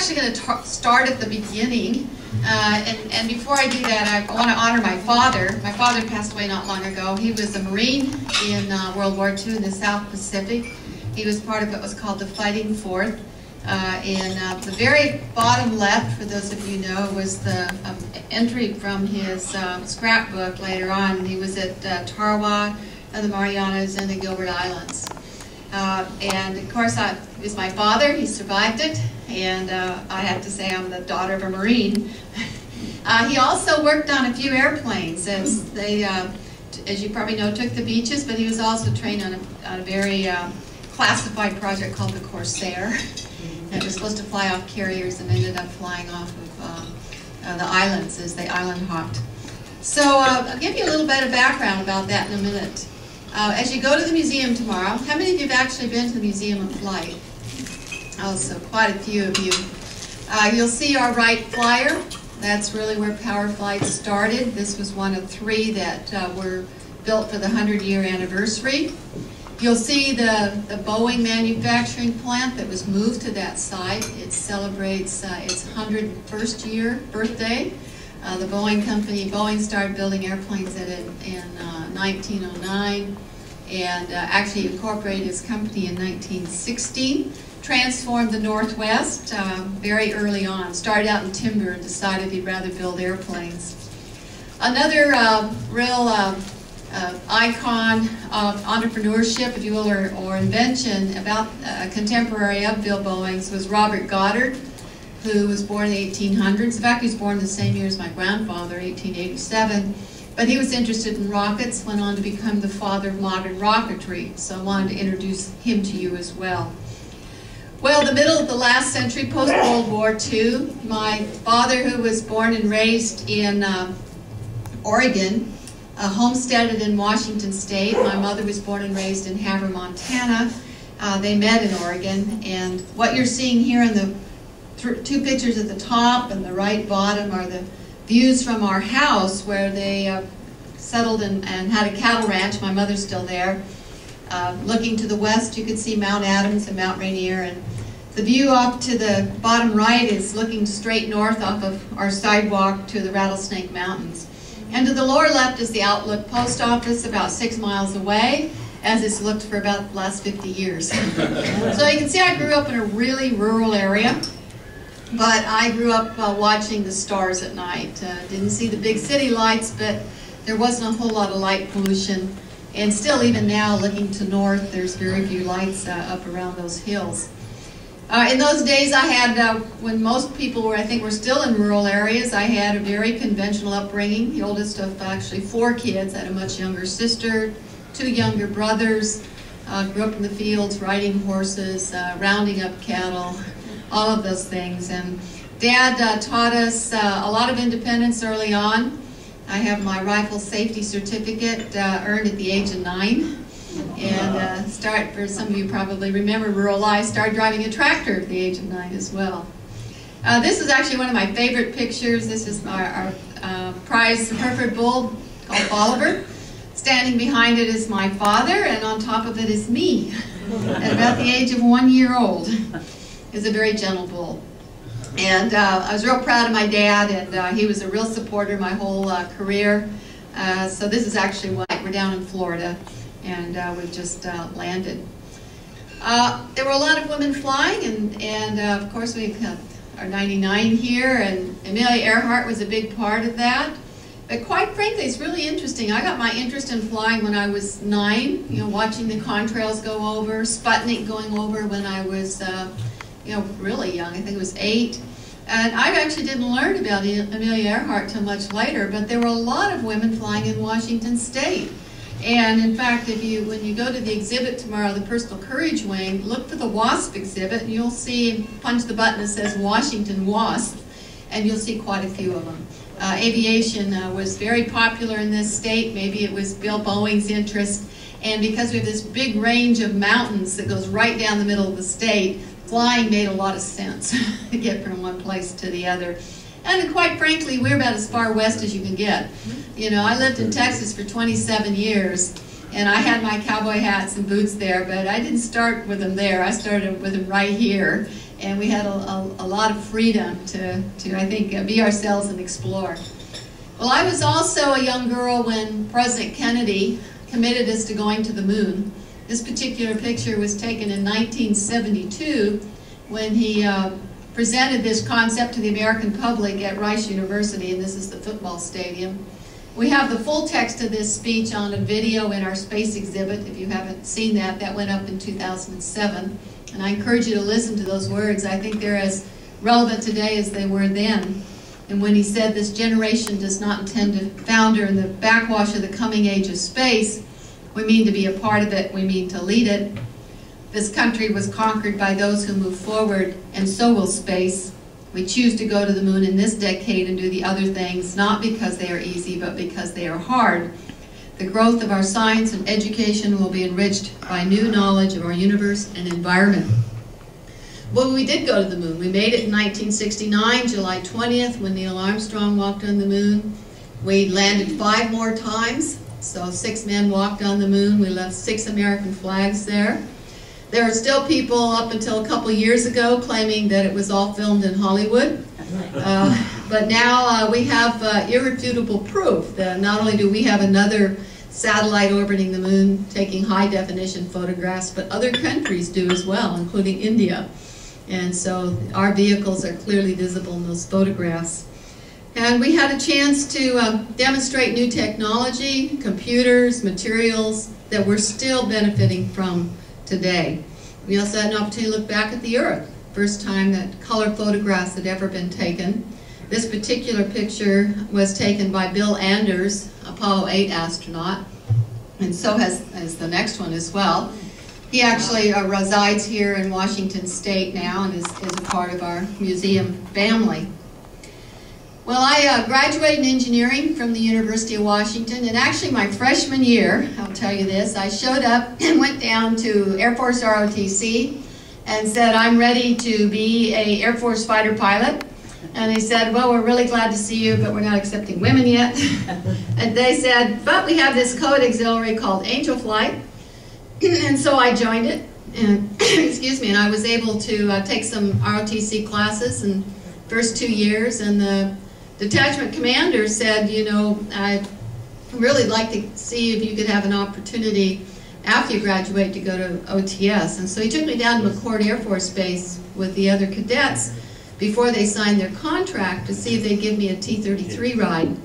actually going to start at the beginning. And before I do that, I want to honor my father. My father passed away not long ago. He was a Marine in World War II in the South Pacific. He was part of what was called the Fighting Fourth. And the very bottom left, for those of you who know, was the entry from his scrapbook later on. He was at Tarawa, the Marianas, and the Gilbert Islands. And of course, he was my father. He survived it, and I have to say I'm the daughter of a Marine. He also worked on a few airplanes, as they, as you probably know, took the beaches. But he was also trained on a very classified project called the Corsair. And it was supposed to fly off carriers, and ended up flying off of the islands as they island hopped. So I'll give you a little bit of background about that in a minute. As you go to the museum tomorrow, how many of you have actually been to the Museum of Flight? Oh, so quite a few of you. You'll see our Wright Flyer. That's really where power flight started. This was one of 3 that were built for the 100-year anniversary. You'll see the Boeing manufacturing plant that was moved to that site. It celebrates its 101st year birthday. The Boeing company, Boeing started building airplanes in 1909 and actually incorporated its company in 1916. Transformed the Northwest very early on. Started out in timber and decided he'd rather build airplanes. Another real icon of entrepreneurship, if you will, or invention about a contemporary of Bill Boeing's was Robert Goddard, who was born in the 1800s. In fact, he was born the same year as my grandfather, 1887. But he was interested in rockets, went on to become the father of modern rocketry. So I wanted to introduce him to you as well. Well, the middle of the last century, post-World War II, my father, who was born and raised in Oregon, homesteaded in Washington State. My mother was born and raised in Havre, Montana. They met in Oregon, and what you're seeing here in the 2 pictures at the top and the right bottom are the views from our house where they settled and had a cattle ranch. My mother's still there. Looking to the west, you could see Mount Adams and Mount Rainier, and the view off to the bottom right is looking straight north off of our sidewalk to the Rattlesnake Mountains. And to the lower left is the Outlook Post Office, about 6 miles away, as it's looked for about the last 50 years. So you can see I grew up in a really rural area, but I grew up watching the stars at night. Didn't see the big city lights, but there wasn't a whole lot of light pollution. And still, even now, looking to north, there's very few lights up around those hills. In those days, I had, when most people were, I think, were still in rural areas, I had a very conventional upbringing. The oldest of actually 4 kids. I had a much younger sister, 2 younger brothers. Grew up in the fields, riding horses, rounding up cattle, all of those things. And Dad taught us a lot of independence early on. I have my rifle safety certificate earned at the age of 9. And for some of you probably remember rural life, started driving a tractor at the age of 9 as well. This is actually one of my favorite pictures. This is our prize Hereford bull called Oliver. Standing behind it is my father, and on top of it is me at about the age of 1 year old. He's a very gentle bull. And I was real proud of my dad, and he was a real supporter my whole career. So this is actually why we're down in Florida, and we've just landed. There were a lot of women flying, and of course we have our 99 here, and Amelia Earhart was a big part of that. But quite frankly, it's really interesting. I got my interest in flying when I was 9, you know, watching the contrails go over, Sputnik going over when I was really young. I think it was 8. And I actually didn't learn about Amelia Earhart till much later, but there were a lot of women flying in Washington State. And in fact, when you go to the exhibit tomorrow, the Personal Courage Wing, look for the WASP exhibit, and you'll see, punch the button that says Washington WASP, and you'll see quite a few of them. Aviation was very popular in this state. Maybe it was Bill Boeing's interest. And because we have this big range of mountains that goes right down the middle of the state, flying made a lot of sense to get from one place to the other. And quite frankly, we're about as far west as you can get. You know, I lived in Texas for 27 years, and I had my cowboy hats and boots there, but I didn't start with them there. I started with them right here. and we had a lot of freedom to I think, be ourselves and explore. Well, I was also a young girl when President Kennedy committed us to going to the moon. This particular picture was taken in 1972 when he presented this concept to the American public at Rice University, and this is the football stadium. We have the full text of this speech on a video in our space exhibit. If you haven't seen that, that went up in 2007. And I encourage you to listen to those words. I think they're as relevant today as they were then. And when he said, "This generation does not intend to founder in the backwash of the coming age of space, we mean to be a part of it, we mean to lead it. This country was conquered by those who move forward, and so will space. We choose to go to the moon in this decade and do the other things, not because they are easy, but because they are hard. The growth of our science and education will be enriched by new knowledge of our universe and environment." Well, we did go to the moon. We made it in 1969, July 20th, when Neil Armstrong walked on the moon. We landed 5 more times, so 6 men walked on the moon. We left 6 American flags there. There are still people up until a couple years ago claiming that it was all filmed in Hollywood. But now we have irrefutable proof that not only do we have another satellite orbiting the moon taking high-definition photographs, but other countries do as well, including India. And so our vehicles are clearly visible in those photographs. And we had a chance to demonstrate new technology, computers, materials that we're still benefiting from today. We also had an opportunity to look back at the Earth. First time that color photographs had ever been taken. This particular picture was taken by Bill Anders, Apollo 8 astronaut, and so has the next one as well. He actually resides here in Washington State now and is a part of our museum family. Well, I graduated in engineering from the University of Washington, and actually my freshman year, I'll tell you this, I showed up and went down to Air Force ROTC and said, "I'm ready to be an Air Force fighter pilot." And they said, "Well, we're really glad to see you, but we're not accepting women yet." And they said, "But we have this co-ed auxiliary called Angel Flight." And so I joined it, and excuse me, and I was able to take some ROTC classes in the first 2 years, and the detachment commander said, "You know, I'd really like to see if you could have an opportunity after you graduate to go to OTS." And so he took me down to McCord Air Force Base with the other cadets before they signed their contract to see if they'd give me a T-33 ride.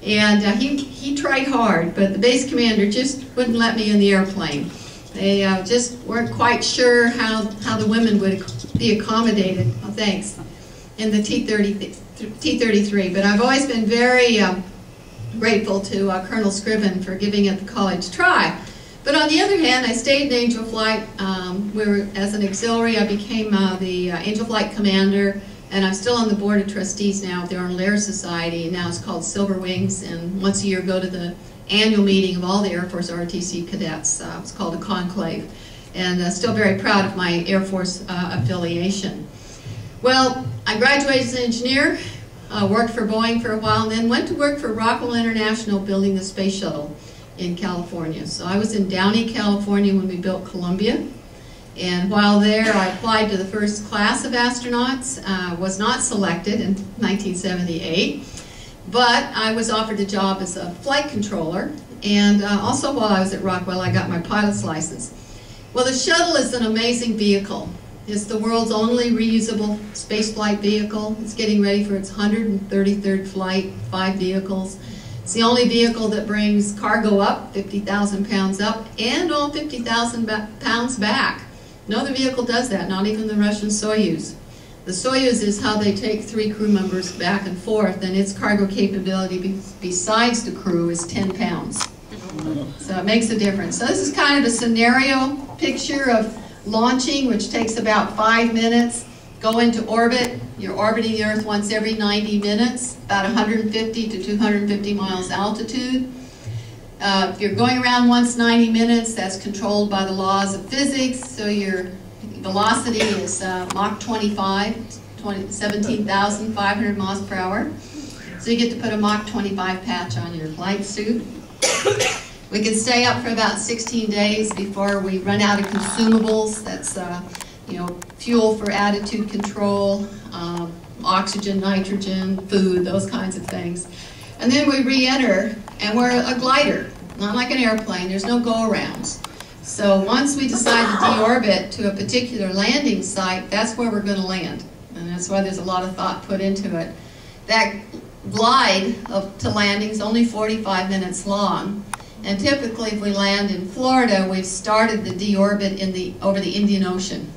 And he tried hard, but the base commander just wouldn't let me in the airplane. They just weren't quite sure how the women would be accommodated, oh, thanks, in the T-33. But I've always been very grateful to Colonel Scriven for giving it the college try. But on the other hand, I stayed in Angel Flight. As an auxiliary, I became the Angel Flight commander, and I'm still on the board of trustees now at the Arnold Air Society. Now it's called Silver Wings, and once a year go to the annual meeting of all the Air Force ROTC cadets. It's called a conclave, and still very proud of my Air Force affiliation. Well, I graduated as an engineer, worked for Boeing for a while, and then went to work for Rockwell International building the space shuttle in California. So I was in Downey, California when we built Columbia. And while there, I applied to the first class of astronauts, was not selected in 1978, but I was offered a job as a flight controller. And also while I was at Rockwell, I got my pilot's license. Well, the shuttle is an amazing vehicle. It's the world's only reusable spaceflight vehicle. It's getting ready for its 133rd flight, 5 vehicles. It's the only vehicle that brings cargo up, 50,000 pounds up, and all 50,000 pounds back. No other vehicle does that, not even the Russian Soyuz. The Soyuz is how they take 3 crew members back and forth, and its cargo capability besides the crew is 10 pounds. So it makes a difference. So this is kind of a scenario picture of launching, which takes about 5 minutes. Go into orbit. You're orbiting the Earth once every 90 minutes, about 150 to 250 miles altitude. If you're going around once 90 minutes, that's controlled by the laws of physics, so your velocity is Mach 25, 17,500 miles per hour. So you get to put a Mach 25 patch on your flight suit. We can stay up for about 16 days before we run out of consumables. That's you know, fuel for attitude control, oxygen, nitrogen, food, those kinds of things. And then we re-enter, and we're a glider, not like an airplane. There's no go-arounds. So once we decide to deorbit to a particular landing site, that's where we're going to land. And that's why there's a lot of thought put into it. That glide to landing is only 45 minutes long. And typically, if we land in Florida, we've started the deorbit over the Indian Ocean.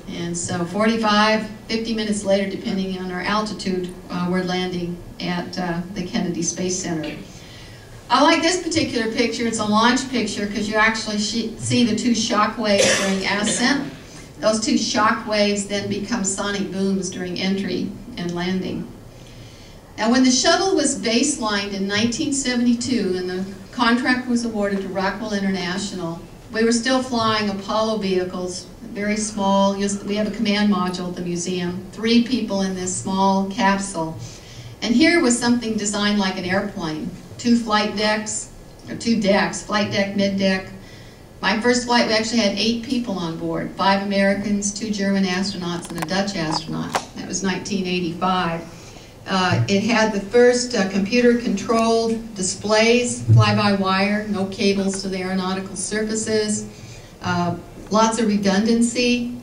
And so 45, 50 minutes later, depending on our altitude, we're landing at the Kennedy Space Center. I like this particular picture. It's a launch picture because you actually see the two shock waves during ascent. Those two shock waves then become sonic booms during entry and landing. Now, when the shuttle was baselined in 1972 and the contract was awarded to Rockwell International, we were still flying Apollo vehicles, very small. We have a command module at the museum, 3 people in this small capsule. And here was something designed like an airplane, 2 flight decks, or 2 decks, flight deck, mid-deck. My first flight, we actually had 8 people on board, 5 Americans, 2 German astronauts, and a Dutch astronaut. That was 1985. It had the first computer-controlled displays, fly-by-wire, no cables to the aeronautical surfaces, lots of redundancy,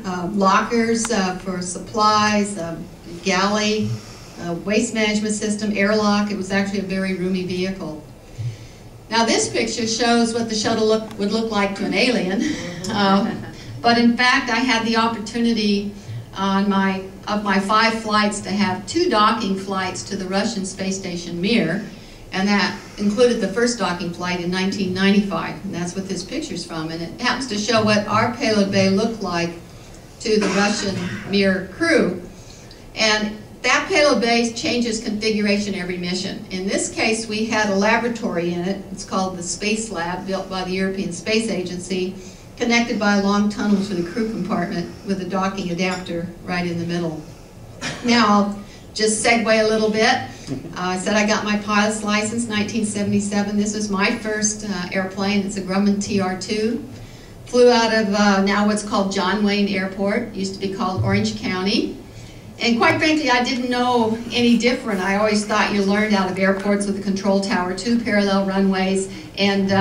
lockers for supplies, galley, waste management system, airlock. It was actually a very roomy vehicle. Now this picture shows what the shuttle would look like to an alien, but in fact I had the opportunity on my 5 flights to have 2 docking flights to the Russian space station Mir, and that included the first docking flight in 1995, and that's what this picture's from, and it happens to show what our payload bay looked like to the Russian Mir crew. And that payload bay changes configuration every mission. In this case, we had a laboratory in it. It's called the Space Lab, built by the European Space Agency, connected by a long tunnel to the crew compartment with a docking adapter right in the middle. Now, I'll just segue a little bit. I said I got my pilot's license in 1977. This was my first airplane. It's a Grumman TR-2. Flew out of now what's called John Wayne Airport. It used to be called Orange County. And quite frankly, I didn't know any different. I always thought you learned out of airports with a control tower, 2 parallel runways, and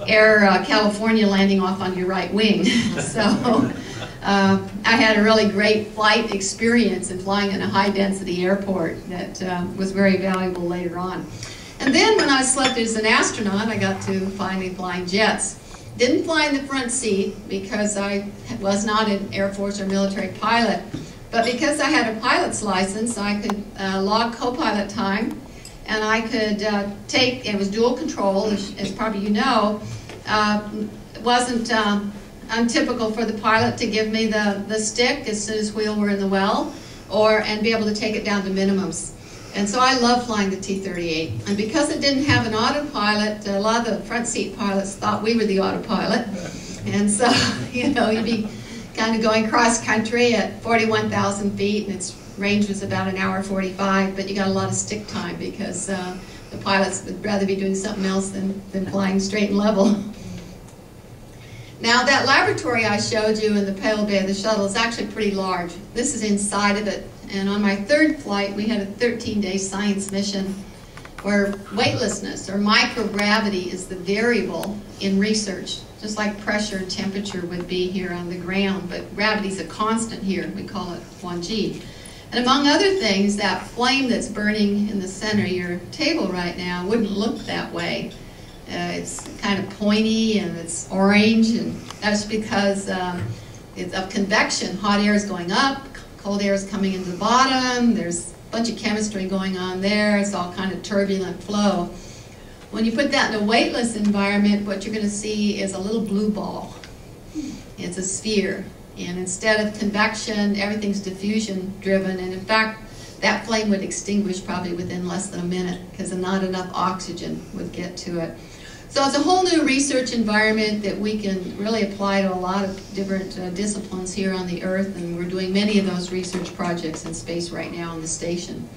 Air California landing off on your right wing. So I had a really great flight experience in flying in a high-density airport that was very valuable later on. And then when I was selected as an astronaut, I got to finally flying jets. Didn't fly in the front seat because I was not an Air Force or military pilot. But because I had a pilot's license, I could log co-pilot time, and I could it was dual control, as probably you know. It wasn't untypical for the pilot to give me the stick as soon as wheel were in the well, and be able to take it down to minimums. And so I love flying the T-38. And because it didn't have an autopilot, a lot of the front seat pilots thought we were the autopilot. And so, you know, you'd be kind of going cross country at 41,000 feet, and its range was about 1 hour 45, but you got a lot of stick time because the pilots would rather be doing something else than flying straight and level. Now that laboratory I showed you in the payload bay of the shuttle is actually pretty large. This is inside of it, and on my 3rd flight we had a 13-day science mission where weightlessness or microgravity is the variable in research. Just like pressure and temperature would be here on the ground, but gravity's a constant here. We call it 1G. And among other things, that flame that's burning in the center of your table right now wouldn't look that way. It's kind of pointy and it's orange, and that's because it's of convection. Hot air is going up, cold air is coming into the bottom, there's a bunch of chemistry going on there, it's all kind of turbulent flow. When you put that in a weightless environment, what you're going to see is a little blue ball. It's a sphere. And instead of convection, everything's diffusion driven. And in fact, that flame would extinguish probably within less than a minute because not enough oxygen would get to it. So it's a whole new research environment that we can really apply to a lot of different disciplines here on the Earth. And we're doing many of those research projects in space right now on the station.